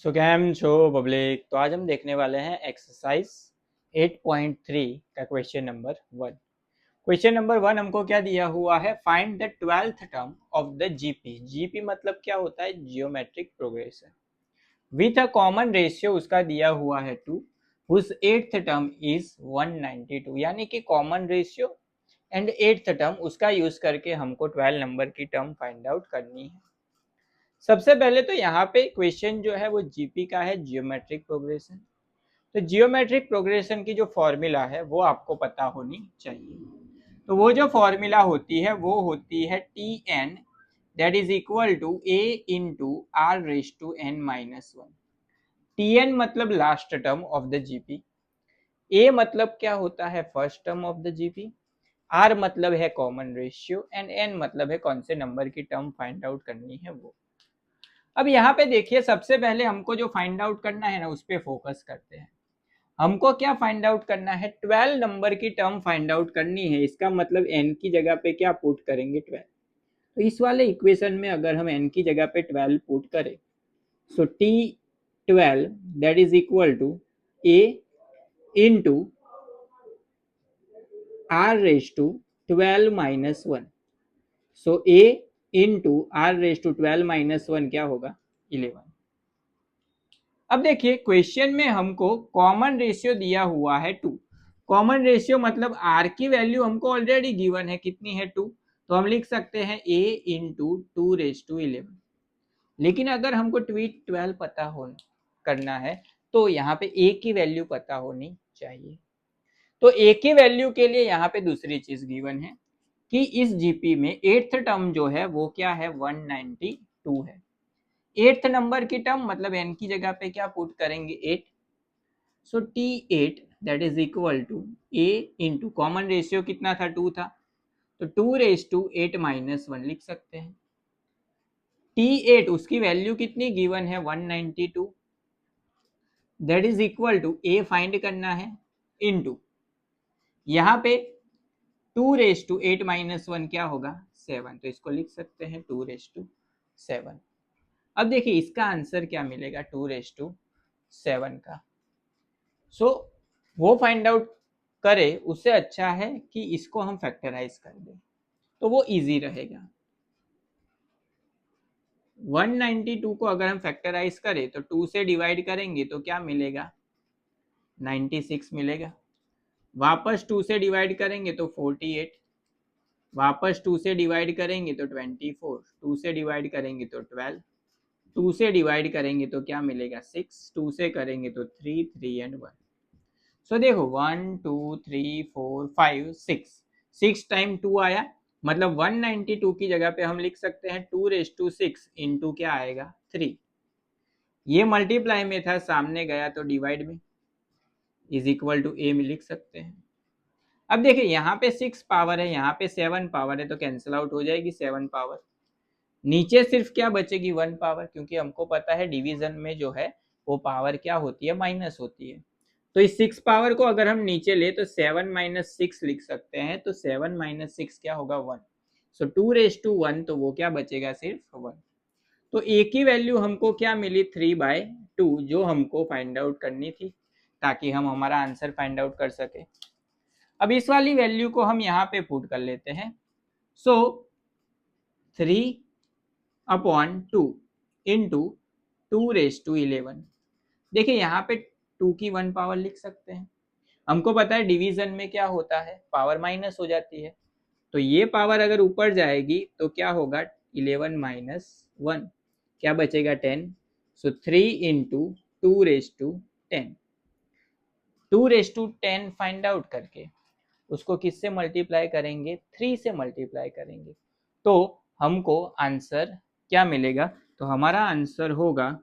सो cam छो public. तो आज हम देखने वाले हैं एक्सरसाइज 8.3 का क्वेश्चन नंबर 1। क्वेश्चन नंबर 1 हमको क्या दिया हुआ है, find the 12th term of the GP. GP मतलब क्या होता है, geometric progression, with a common ratio उसका दिया हुआ है 2, हुज 8th टर्म इज 192। यानी कि common ratio and 8th term उसका यूज करके हमको 12 नंबर की टर्म फाइंड आउट करनी है। सबसे पहले तो यहाँ पे क्वेश्चन जो है वो जीपी का है, जियोमेट्रिक प्रोग्रेशन। तो जियोमेट्रिक प्रोग्रेशन की जो फॉर्मूला है वो आपको पता होनी चाहिए। तो वो जो फॉर्मूला होती है वो होती है T N, that is equal to a into r raise to n minus 1। T N मतलब last term of the GP, a मतलब क्या होता है, first term of the GP, r मतलब है कॉमन रेशियो एंड एन मतलब है कौन से नंबर की टर्म फाइंड आउट करनी है वो। अब यहाँ पे देखिए, सबसे पहले हमको जो फाइंड आउट करना है ना उस पर फोकस करते हैं। हमको क्या फाइंड आउट करना है, 12 नंबर की टर्म फाइंड आउट करनी है। इसका मतलब n की जगह पे क्या पुट करेंगे, 12। तो इस वाले इक्वेशन में अगर हम n की जगह पे 12 पुट करें, so t12 that is equal to a into r raise to 12 minus 1। So a into r raise to 12 minus 1 क्या होगा, 11। अब देखिए क्वेश्चन में हमको कॉमन रेशियो दिया हुआ है 2। कॉमन रेशियो मतलब r की वैल्यू हमको ऑलरेडी गिवन है, कितनी है, 2। तो हम लिख सकते हैं a इंटू 2 रेज टू 11। लेकिन अगर हमको 12 पता हो करना है तो यहाँ पे a की वैल्यू पता होनी चाहिए। तो a की वैल्यू के लिए यहाँ पे दूसरी चीज गिवन है कि इस जीपी में 8th टर्म जो है वो क्या है, 192 है। 8th नंबर की टर्म मतलब n की जगह पे क्या पुट करेंगे, 8। So T8 that is equal to a into common ratio कितना था, 2 था, तो 2 रेज टू 8 माइनस 1 लिख सकते हैं। T8 उसकी वैल्यू कितनी गिवन है, 192, that is equal to a find करना है इंटू यहाँ पे 2 रेज टू 8 माइनस 1 क्या होगा, 7। तो इसको लिख सकते हैं 2 रेज टू 7। अब देखिए इसका आंसर क्या मिलेगा, 2 रेज टू 7 का। सो वो फाइंड आउट करे उससे अच्छा है कि इसको हम फैक्टराइज कर दें, तो वो इजी रहेगा। 192 को अगर हम फैक्टराइज करें तो 2 से डिवाइड करेंगे तो क्या मिलेगा, 96 मिलेगा। वापस 2 से डिवाइड करेंगे तो 48, वापस 2 से डिवाइड करेंगे तो 24, 2 से डिवाइड करेंगे तो 12, 2 से डिवाइड करेंगे तो क्या मिलेगा, 6, 2 से करेंगे तो 3, 3 एंड 1। सो देखो 1 2 3 4 5 6, 6 टाइम 2 आया, मतलब 192 की जगह पे हम लिख सकते हैं 2 रेज टू 6 इंटू क्या आएगा, 3। ये मल्टीप्लाई में था, सामने गया तो डिवाइड में, इज इक्वल टू ए में लिख सकते हैं। अब देखिए यहाँ पे 6 पावर है, यहाँ पे 7 पावर है, तो कैंसिल आउट हो जाएगी 7 पावर। नीचे सिर्फ क्या बचेगी, 1 पावर, क्योंकि हमको पता है डिवीजन में जो है वो पावर क्या होती है, माइनस होती है। तो इस 6 पावर को अगर हम नीचे ले तो 7 माइनस 6 लिख सकते हैं, तो 7 माइनस 6 क्या होगा, 1। सो 2 रेज टू 1, तो वो क्या बचेगा, सिर्फ 1। तो ए की वैल्यू हमको क्या मिली, 3/2, जो हमको फाइंड आउट करनी थी ताकि हम हमारा आंसर फाइंड आउट कर सके। अब इस वाली वैल्यू को हम यहाँ पे पुट कर लेते हैं। सो 3/2 इंटू 2 रेज टू 11। देखिए यहाँ पे 2 की 1 पावर लिख सकते हैं। हमको पता है डिवीजन में क्या होता है, पावर माइनस हो जाती है। तो ये पावर अगर ऊपर जाएगी तो क्या होगा, 11 माइनस 1 क्या बचेगा, 10। So 3 into 2 raise to 10। 2 raise to 10 find out करके उसको किससे मल्टीप्लाई करेंगे, 3 से मल्टीप्लाई करेंगे, तो हमको आंसर क्या मिलेगा। तो हमारा आंसर होगा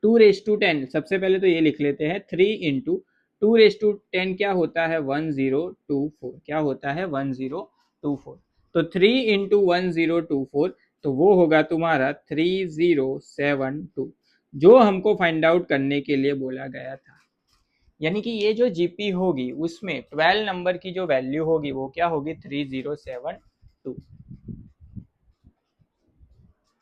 2 रेज टू 10। सबसे पहले तो ये लिख लेते हैं, 3 इंटू 2 रेज टू 10 क्या होता है, 1024, क्या होता है, 1024। तो 3 इंटू 1024, तो वो होगा तुम्हारा 3072, जो हमको फाइंड आउट करने के लिए बोला गया था। यानी कि ये जो जीपी होगी उसमें 12 नंबर की जो वैल्यू होगी वो क्या होगी, 3072।